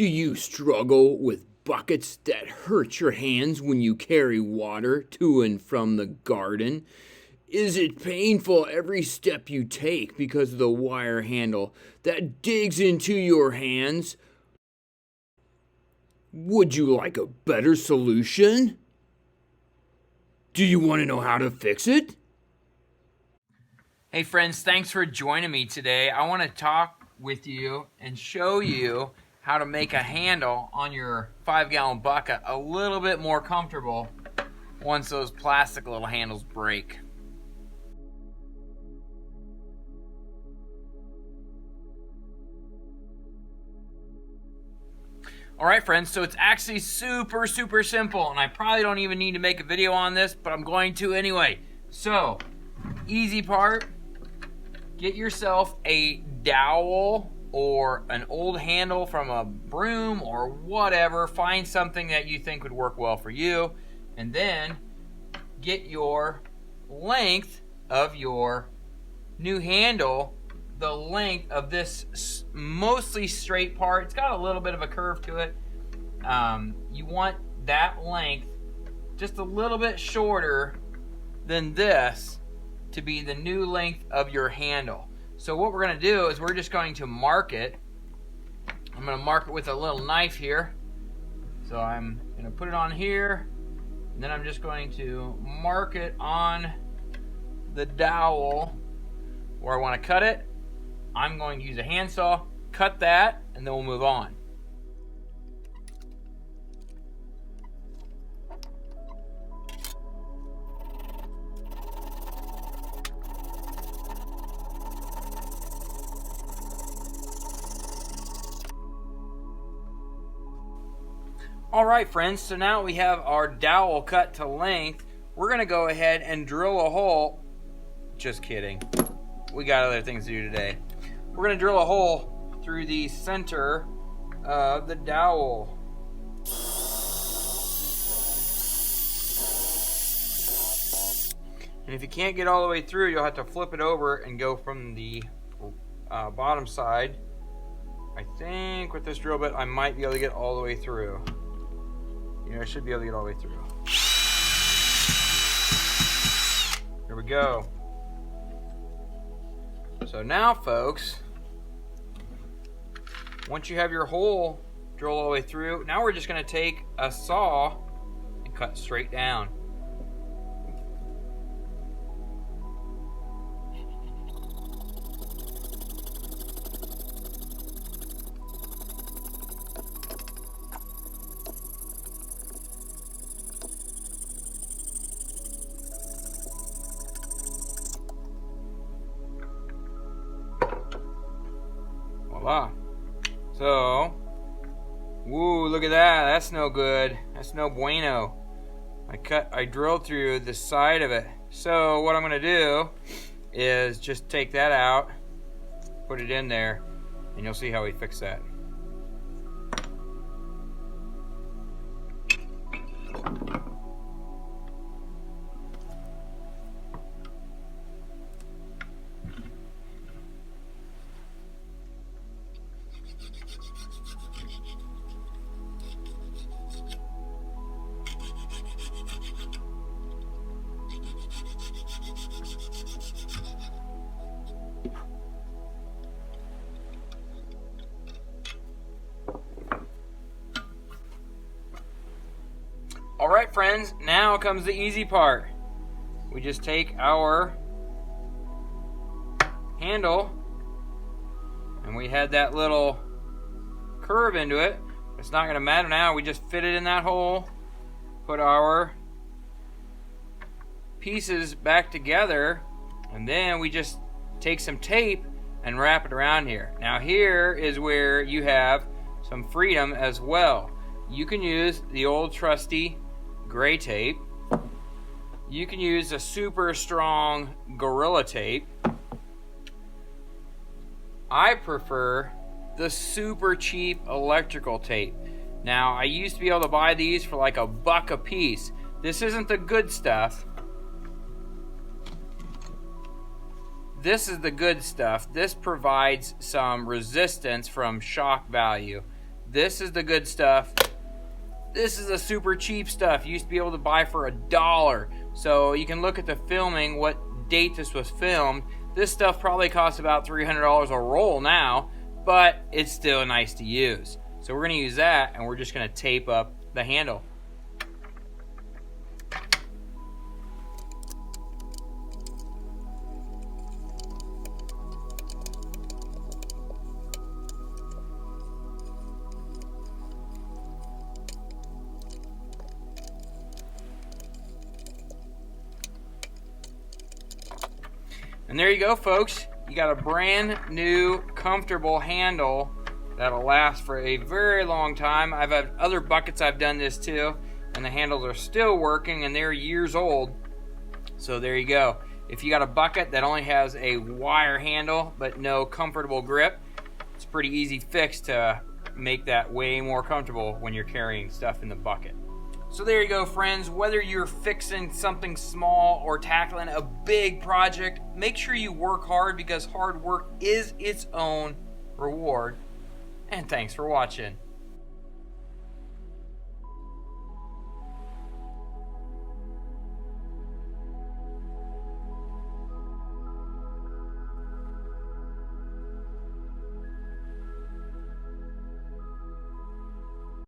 Do you struggle with buckets that hurt your hands when you carry water to and from the garden? Is it painful every step you take because of the wire handle that digs into your hands? Would you like a better solution? Do you want to know how to fix it? Hey friends, thanks for joining me today. I want to talk with you and show you how to make a handle on your 5-gallon bucket a little bit more comfortable once those plastic little handles break. Alright friends, so it's actually super simple, and I probably don't even need to make a video on this, but I'm going to anyway. So, easy part, get yourself a dowel or an old handle from a broom or whatever. Find something that you think would work well for you, and then get your length of your new handle, the length of this mostly straight part. It's got a little bit of a curve to it. You want that length just a little bit shorter than this to be the new length of your handle. So what we're going to do is we're just going to mark it. I'm going to mark it with a little knife here. So I'm going to put it on here, and then I'm just going to mark it on the dowel where I want to cut it. I'm going to use a handsaw, cut that, and then we'll move on. Alright friends, so now we have our dowel cut to length. We're going to go ahead and drill a hole. Just kidding. We got other things to do today. We're going to drill a hole through the center of the dowel. And if you can't get all the way through, you'll have to flip it over and go from the bottom side. I think with this drill bit, I might be able to get all the way through. I should be able to get all the way through. Here we go. So now, folks, once you have your hole drilled all the way through, now we're just going to take a saw and cut straight down. Voila. So, woo, look at that. That's no good. That's no bueno. I drilled through the side of it. So what I'm going to do is just take that out, put it in there, and you'll see how we fix that. Alright friends, now comes the easy part. We just take our handle, and we had that little curve into it. It's not going to matter now. We just fit it in that hole, put our pieces back together, and then we just take some tape and wrap it around here. Now here is where you have some freedom as well. You can use the old trusty gray tape. You can use a super strong Gorilla tape. I prefer the super cheap electrical tape. Now, I used to be able to buy these for like $1 a piece. This isn't the good stuff. This is the good stuff. This provides some resistance from shock value. This is the good stuff. This is the super cheap stuff. You used to be able to buy for $1. So you can look at the filming, what date this was filmed. This stuff probably costs about $300 a roll now, but it's still nice to use. So we're going to use that, and we're just going to tape up the handle. And there you go, folks. You got a brand new, comfortable handle that'll last for a very long time. I've had other buckets I've done this too, and the handles are still working, and they're years old. So there you go. If you got a bucket that only has a wire handle but no comfortable grip, it's a pretty easy fix to make that way more comfortable when you're carrying stuff in the bucket. So there you go, friends. Whether you're fixing something small or tackling a big project, make sure you work hard, because hard work is its own reward. And thanks for watching.